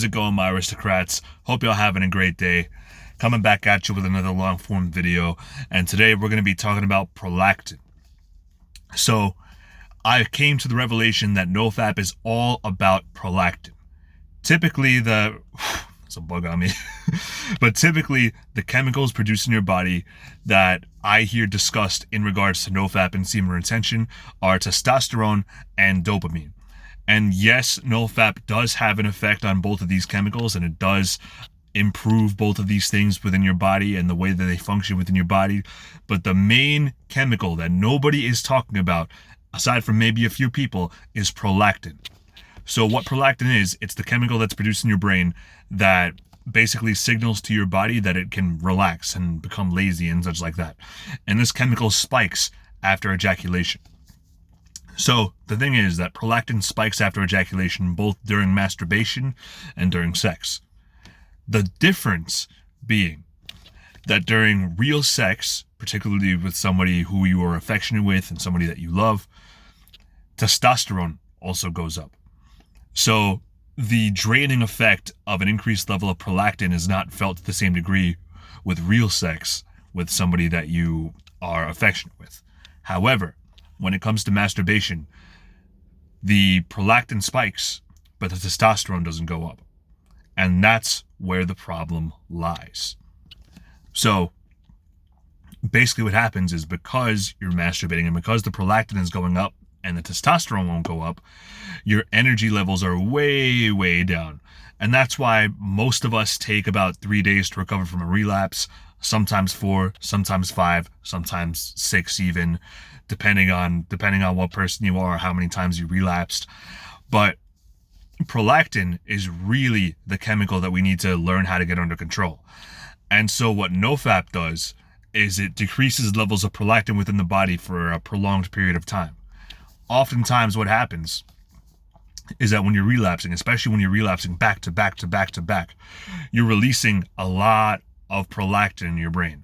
How's it going, my aristocrats? Hope y'all having a great day. Coming back at you with another long form video, and today we're going to be talking about prolactin. So, I came to the revelation that Nofap is all about prolactin. Typically, it's a bug on me, but typically the chemicals produced in your body that I hear discussed in regards to Nofap and semen retention are testosterone and dopamine. And yes, Nofap does have an effect on both of these chemicals, and it does improve both of these things within your body and the way that they function within your body. But the main chemical that nobody is talking about, aside from maybe a few people, is prolactin. So what prolactin is, it's the chemical that's produced in your brain that basically signals to your body that it can relax and become lazy and such like that. And this chemical spikes after ejaculation. So the thing is that prolactin spikes after ejaculation both during masturbation and during sex. The difference being that during real sex, particularly with somebody who you are affectionate with and somebody that you love, testosterone also goes up. So the draining effect of an increased level of prolactin is not felt to the same degree with real sex with somebody that you are affectionate with. However, when it comes to masturbation, the prolactin spikes, but the testosterone doesn't go up. And that's where the problem lies. So basically what happens is because you're masturbating and because the prolactin is going up and the testosterone won't go up, your energy levels are way, way down. And that's why most of us take about 3 days to recover from a relapse, sometimes 4, sometimes 5, sometimes 6 even, depending on what person you are, how many times you relapsed. But prolactin is really the chemical that we need to learn how to get under control. And so what Nofap does is it decreases levels of prolactin within the body for a prolonged period of time. Oftentimes what happens is that when you're relapsing, especially when you're relapsing back to back to back to back, you're releasing a lot of prolactin in your brain.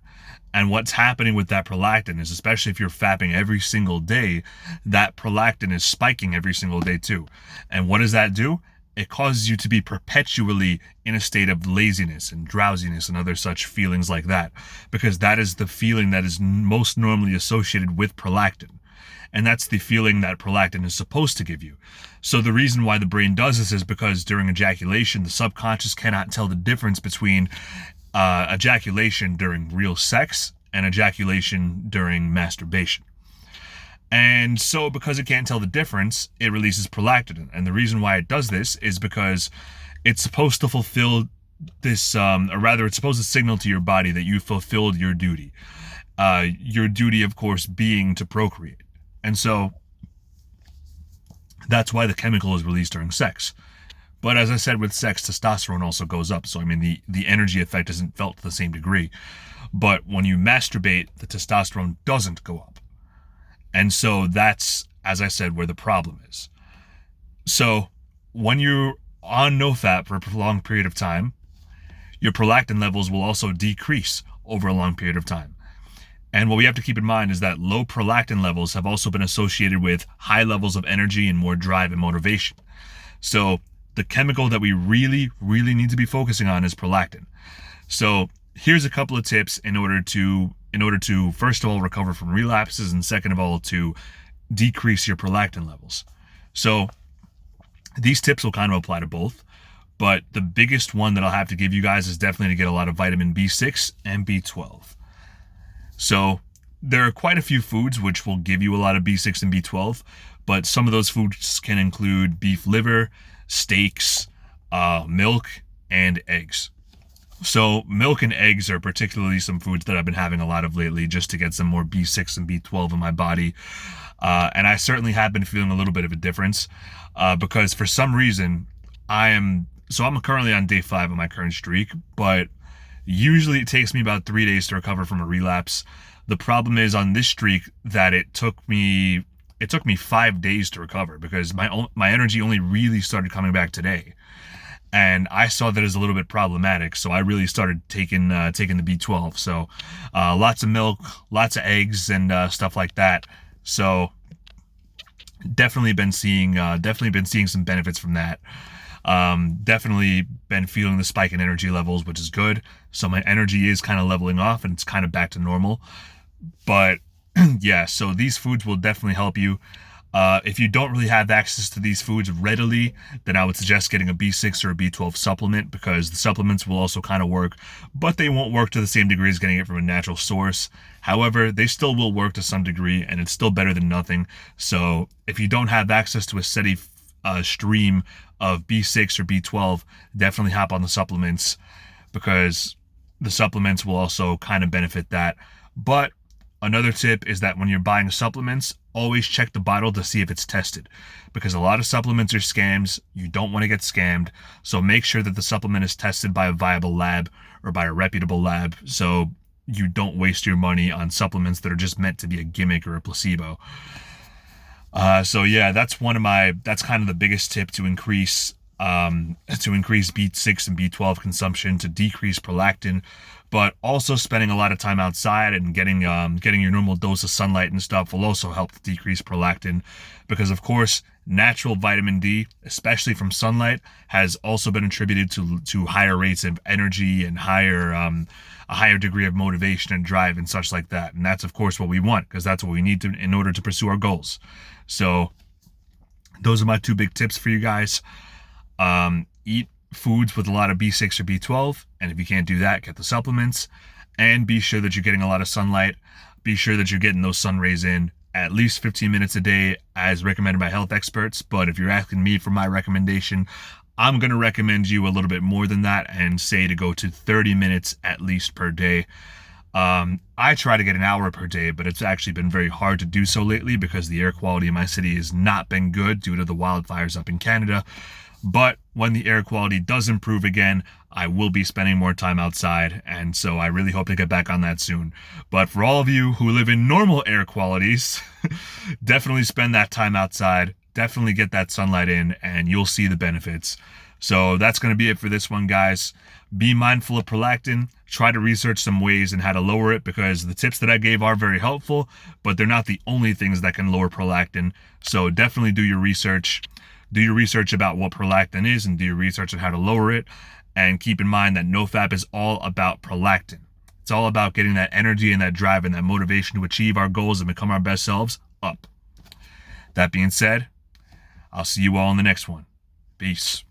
And what's happening with that prolactin is, especially if you're fapping every single day, that prolactin is spiking every single day too. And what does that do? It causes you to be perpetually in a state of laziness and drowsiness and other such feelings like that, because that is the feeling that is most normally associated with prolactin. And that's the feeling that prolactin is supposed to give you. So the reason why the brain does this is because during ejaculation, the subconscious cannot tell the difference between ejaculation during real sex and ejaculation during masturbation. And so because it can't tell the difference, it releases prolactin. And the reason why it does this is because it's supposed to fulfill this, or rather it's supposed to signal to your body that you fulfilled your duty. Your duty, of course, being to procreate. And so that's why the chemical is released during sex. But as I said, with sex, testosterone also goes up. So, I mean, the energy effect isn't felt to the same degree. But when you masturbate, the testosterone doesn't go up. And so that's, as I said, where the problem is. So when you're on Nofap for a prolonged period of time, your prolactin levels will also decrease over a long period of time. And what we have to keep in mind is that low prolactin levels have also been associated with high levels of energy and more drive and motivation. So the chemical that we really, really need to be focusing on is prolactin. So here's a couple of tips in order to first of all recover from relapses, and second of all to decrease your prolactin levels. So these tips will kind of apply to both, but the biggest one that I'll have to give you guys is definitely to get a lot of vitamin B6 and B12. So there are quite a few foods which will give you a lot of B6 and B12, but some of those foods can include beef liver, steaks, milk, and eggs. So milk and eggs are particularly some foods that I've been having a lot of lately just to get some more B6 and B12 in my body. And I certainly have been feeling a little bit of a difference because for some reason I'm currently on day 5 of my current streak, but usually it takes me about 3 days to recover from a relapse. The problem is on this streak that it took me 5 days to recover because my energy only really started coming back today. And I saw that as a little bit problematic, so I really started taking the B12. So lots of milk, lots of eggs, and stuff like that. So definitely been seeing some benefits from that. Definitely been feeling the spike in energy levels, which is good. So my energy is kind of leveling off and it's kind of back to normal. But yeah, so these foods will definitely help you. If you don't really have access to these foods readily, then I would suggest getting a B6 or a B12 supplement, because the supplements will also kind of work, but they won't work to the same degree as getting it from a natural source. However, they still will work to some degree, and it's still better than nothing. So if you don't have access to a steady stream of B6 or B12, definitely hop on the supplements, because the supplements will also kind of benefit that. But another tip is that when you're buying supplements, always check the bottle to see if it's tested, because a lot of supplements are scams. You don't want to get scammed. So make sure that the supplement is tested by a viable lab or by a reputable lab, so you don't waste your money on supplements that are just meant to be a gimmick or a placebo. So yeah, that's kind of the biggest tip to increase B6 and B12 consumption, to decrease prolactin, but also spending a lot of time outside and getting your normal dose of sunlight and stuff will also help to decrease prolactin, because of course natural vitamin D, especially from sunlight, has also been attributed to higher rates of energy and a higher degree of motivation and drive and such like that. And that's of course what we want, because that's what we need to in order to pursue our goals. So those are my two big tips for you guys. Eat foods with a lot of B6 or B12, and if you can't do that, get the supplements, and be sure that you're getting a lot of sunlight. Be sure that you're getting those sun rays in at least 15 minutes a day, as recommended by health experts. But if you're asking me for my recommendation, I'm going to recommend you a little bit more than that and say to go to 30 minutes at least per day. I try to get an hour per day, but it's actually been very hard to do so lately, because the air quality in my city has not been good due to the wildfires up in Canada. But when the air quality does improve again, I will be spending more time outside, and so I really hope to get back on that soon. But for all of you who live in normal air qualities, definitely spend that time outside, definitely get that sunlight in, and you'll see the benefits. So that's going to be it for this one, guys. Be mindful of prolactin. Try to research some ways and how to lower it, because the tips that I gave are very helpful, but they're not the only things that can lower prolactin. So definitely do your research. Do your research about what prolactin is, and do your research on how to lower it. And keep in mind that Nofap is all about prolactin. It's all about getting that energy and that drive and that motivation to achieve our goals and become our best selves up. That being said, I'll see you all in the next one. Peace.